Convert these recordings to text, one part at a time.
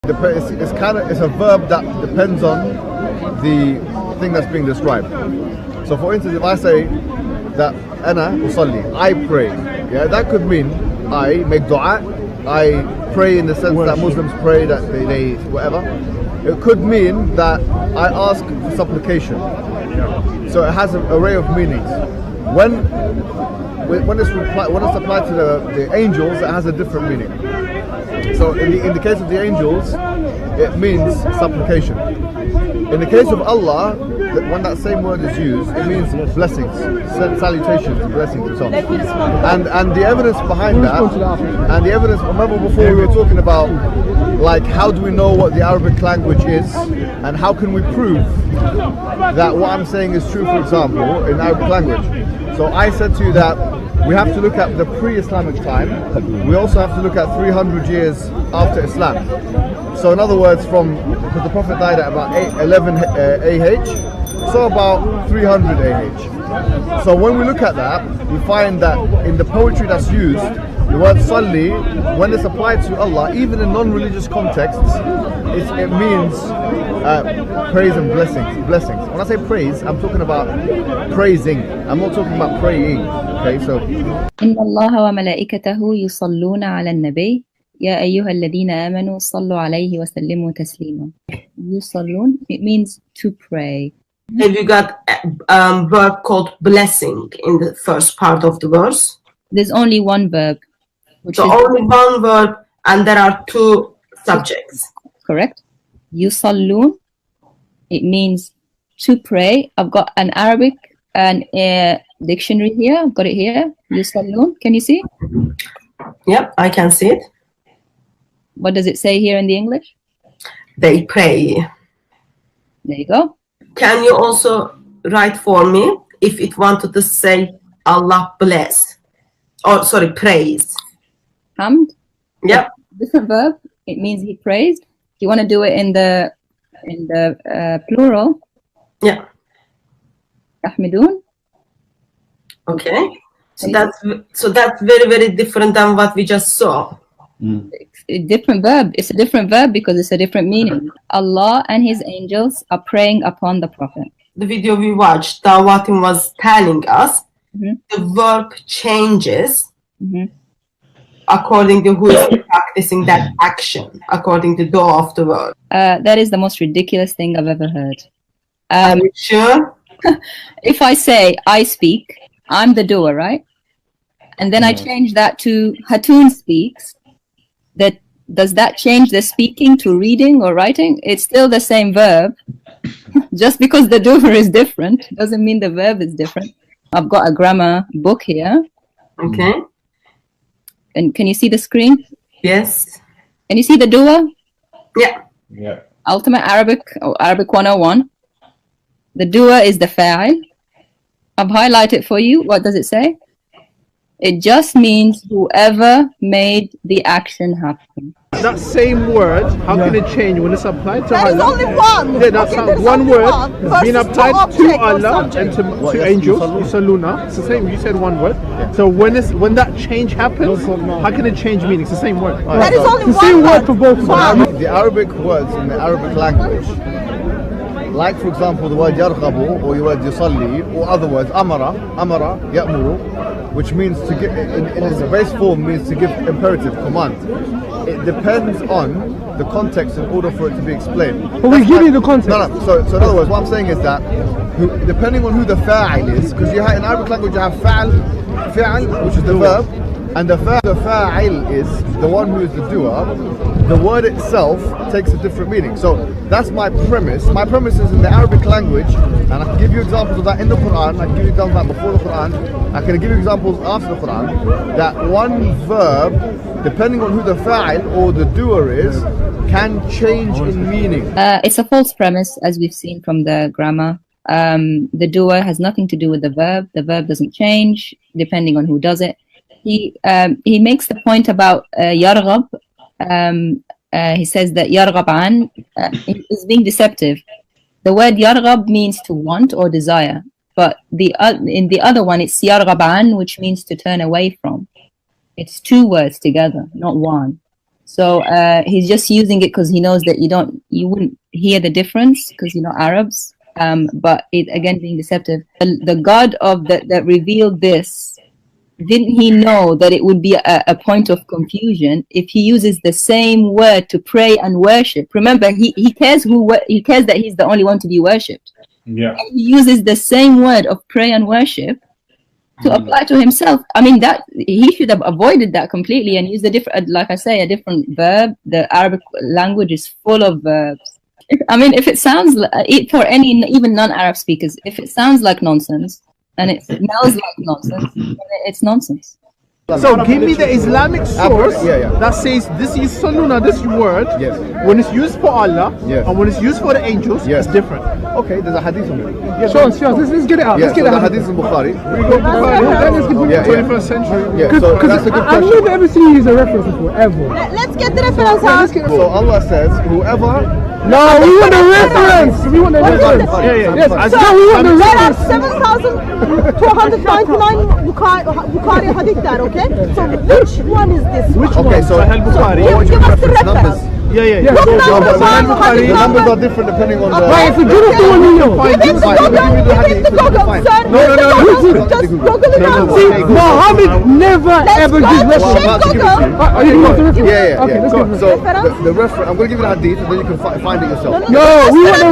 It's a verb that depends on the thing that's being described. So for instance, if I say that ana usalli, I pray, yeah, that could mean I make dua, I pray in the sense that Muslims pray, that they whatever. It could mean that I ask for supplication. So it has an array of meanings. When it's applied to the angels, it has a different meaning. So in the case of the angels, it means supplication. In the case of Allah, when that same word is used, it means blessings, salutations, blessings, and so on. And the evidence behind that, and the evidence, remember before we were talking about, like, how do we know what the Arabic language is, and how can we prove that what I'm saying is true, for example, in Arabic language. So I said to you that we have to look at the pre-Islamic time. We also have to look at 300 years after Islam. So in other words, because the Prophet died at about 11 AH, so about 300 AH. So when we look at that, we find that in the poetry that's used, the word salli, when it's applied to Allah, even in non-religious contexts, it means praise and blessings. When I say praise, I'm talking about praising. I'm not talking about praying. Okay, so إن الله وملائكته يصلون على النبي يا أيها الذين آمنوا صلوا عليه وسلموا تسليما. يصلون, it means to pray. Have you got a verb called blessing in the first part of the verse? There's only one verb. So only one verb, and there are two subjects. Correct. Yusallun, it means to pray. I've got an Arabic and a dictionary here. I've got it here. Yusallun, can you see? Yep, I can see it. What does it say here in the English? They pray. There you go. Can you also write for me if it wanted to say Allah bless? Or sorry, praise. Hamd. Yep. Different verb. It means he praised. You want to do it in the plural? Yeah. Ahmedun. Okay. So that's very, very different than what we just saw. It's a different verb. It's a different verb because it's a different meaning. Allah and his angels are praying upon the Prophet. The video we watched, Dawatim was telling us the verb changes according to who is practicing that action, according to the door of the word. That is the most ridiculous thing I've ever heard. Are you sure? If I say I speak, I'm the doer, right? And then I change that to Hatun speaks. Does that change the speaking to reading or writing? It's still the same verb. Just because the doer is different doesn't mean the verb is different. I've got a grammar book here. Okay. And can you see the screen? Yes. Can you see the doer? Yeah. Yeah. Ultimate Arabic, or Arabic 101. The doer is the fa'il. I've highlighted for you. What does it say? It just means whoever made the action happen. That same word, how can it change when it's applied to Allah? There is only one. Yeah, that's one word being applied to Allah and to angels. Yusalluna. It's the same. You said one word. Yeah. So when that change happens, how can it change meaning? It's the same word. There is only it's the same word for both of them. The Arabic words in the Arabic language, like for example the word yarghabu or the word yusalli, or other words amara, ya'muru, which means to give, in its base form means to give imperative, command. It depends on the context in order for it to be explained. But we give you the context. No. So in other words, what I'm saying is that depending on who the fa'il is, because in Arabic language you have fi'al, which is the verb, and the fa'il is the one who is the doer. The word itself takes a different meaning. So that's my premise. My premise is in the Arabic language, and I can give you examples of that in the Quran, I can give you examples of that before the Quran, I can give you examples after the Quran, that one verb, depending on who the fa'il or the doer is, can change in meaning. It's a false premise, as we've seen from the grammar. The doer has nothing to do with the verb. The verb doesn't change depending on who does it. He makes the point about yarghab. He says that yarghab an is being deceptive. The word yarghab means to want or desire, but in the other one it's yarghab an, which means to turn away from. It's two words together, not one. So he's just using it because he knows that you wouldn't hear the difference because you're not Arabs. But it again being deceptive. The God of that revealed this, didn't he know that it would be a point of confusion if he uses the same word to pray and worship? Remember, he cares that he's the only one to be worshipped. Yeah. And he uses the same word of pray and worship to apply to himself. I mean, that he should have avoided that completely and used a different, like I say, a different verb. The Arabic language is full of verbs. If it sounds for any even non-Arab speakers, if it sounds like nonsense and it smells like nonsense, then it's nonsense. So give me the Islamic source that says this is saluna, this word, when it's used for Allah and when it's used for the angels, it's different. Okay, there's a hadith on it. Sure, let's get it out. Let's get the hadith in Bukhari. We go Bukhari, 21st century. So that's a good question. I've never ever seen you use a reference before, ever. Let's get the reference out. So Allah says, whoever... No, we want the reference. We want the reference. So we want the reference. 7,299 Bukhari hadith there, okay? So which one is this? Which one? Okay, so Give us the reference. The numbers are different depending on the... Right, so give us the one you know. Give it to Google, sir. No. Just Google it out. See, Muhammad never ever gives reference. Google. Okay, let's go. So the reference, I'm going to give you the hadith and then you can find it yourself. No, we want the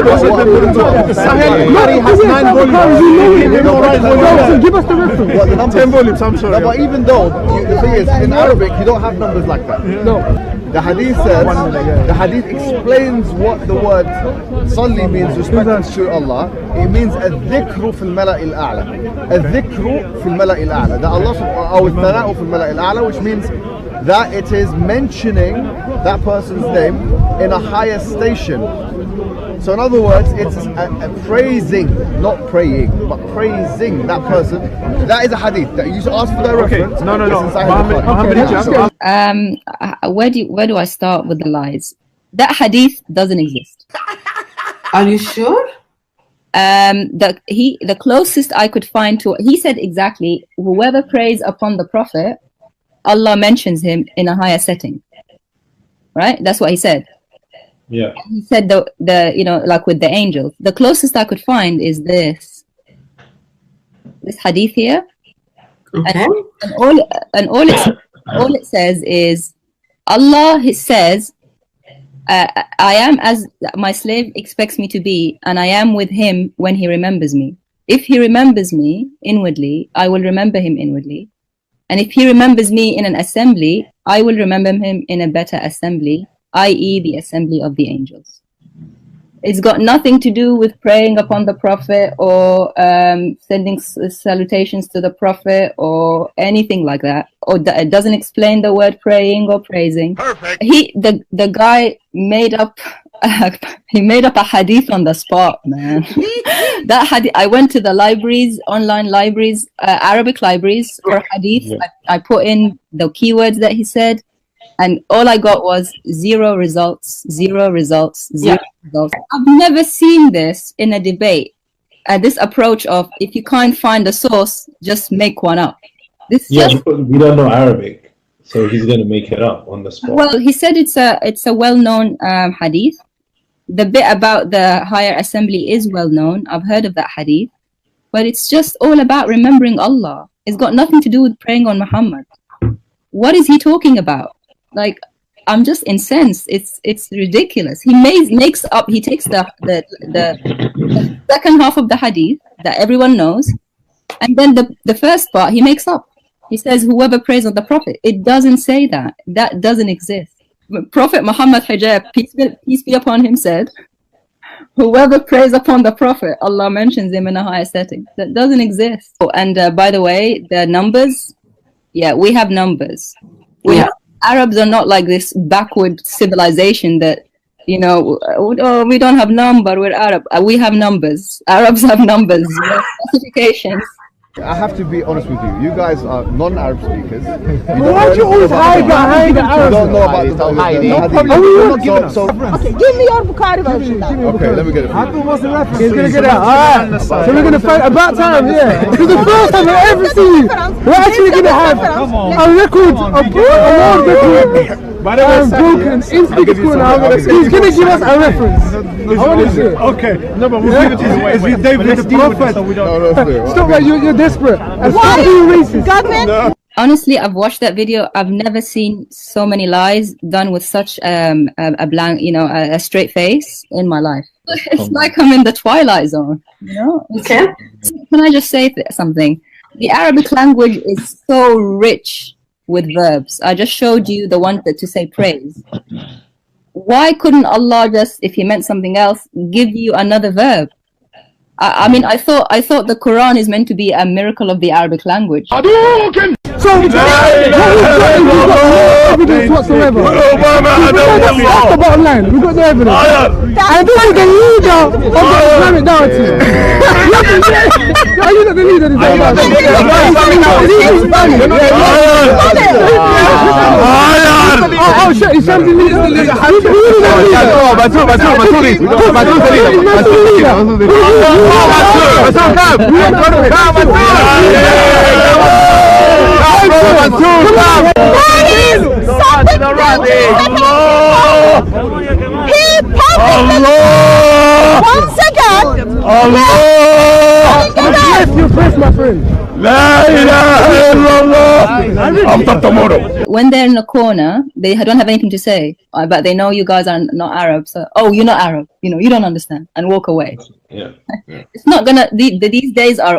reference. Sahih Bukhari has 9 volumes. So give us the reference. Well, the numbers, 10 volumes, I'm sorry. No, but even though, the thing is, in Arabic, you don't have numbers like that. No. The hadith says, the hadith explains what the word salli means, respect to Allah. It means الذكر في الملأ الأعلى. الذكر في الملأ الأعلى. That Allah أو الثناء في الملأ الأعلى, which means that it is mentioning that person's name in a higher station. So in other words, it's a praising, not praying, but praising that person. That is a hadith. That you should ask for that reference. No. Where do I start with the lies? That hadith doesn't exist. Are you sure? The closest I could find to, he said exactly, whoever prays upon the Prophet, Allah mentions him in a higher setting. Right? That's what he said. Yeah. He said like with the angels. The closest I could find is this hadith here. Okay. And all it says is Allah says, I am as my slave expects me to be, and I am with him when he remembers me. If he remembers me inwardly, I will remember him inwardly. And if he remembers me in an assembly, I will remember him in a better assembly, i.e. the assembly of the angels. It's got nothing to do with praying upon the Prophet or sending salutations to the Prophet or anything like that. Or it doesn't explain the word praying or praising. Perfect. The guy made up a hadith on the spot, man. That hadith, I went to the libraries, online libraries, Arabic libraries for hadith. Yeah. I put in the keywords that he said, and all I got was 0 results, 0 results, 0 results. I've never seen this in a debate. This approach of, if you can't find a source, just make one up. Because we don't know Arabic, so he's going to make it up on the spot. Well, he said it's a well-known hadith. The bit about the higher assembly is well-known. I've heard of that hadith. But it's just all about remembering Allah. It's got nothing to do with praying on Muhammad. What is he talking about? Like, I'm just incensed. It's ridiculous. He makes up. He takes the second half of the hadith that everyone knows, and then the first part he makes up. He says, "Whoever prays on the Prophet." It doesn't say that. That doesn't exist. Prophet Muhammad Hijab, peace be upon him, said, "Whoever prays upon the Prophet, Allah mentions him in a higher setting." That doesn't exist. Oh, and by the way, the numbers. Yeah, we have numbers. Arabs are not like this backward civilization that, we don't have number, we're Arab. We have numbers. Arabs have numbers, specifications. I have to be honest with you. You guys are non-Arab speakers. Why do you always hide behind the Arabs? You don't know about the hadith. So, Okay, give me your Bukhari version. okay, let me get it. He's gonna get out. Alright. So we're gonna fight about time, yeah. This is the first time I've ever seen you. We're actually gonna have a record, a world record. Broken in speaker school now. He's gonna give us a reference. I want to see it. Okay. No, but we'll give it to you. Is he David the Prophet? Stop, man. You're desperate. And stop being racist. Godwin? Honestly, I've watched that video. I've never seen so many lies done with such a blank, a straight face in my life. It's like I'm in the Twilight Zone, Okay. Can I just say something? The Arabic language is so rich with verbs. I just showed you the one to say praise. Why couldn't Allah just, if He meant something else, give you another verb? I mean, I thought the Quran is meant to be a miracle of the Arabic language. So, evidence whatsoever. That's the bottom line. We've got no evidence. And this is the leader of the Islamic Dawah team. Are you not the leader of the Islamic Oh shit, he's trying to lead the leader. Once again, Yes, you press my friend. When they're in a corner, they don't have anything to say, but they know you guys are not Arab. So, oh, you're not Arab. You don't understand, and walk away. Yeah. It's not gonna. These days are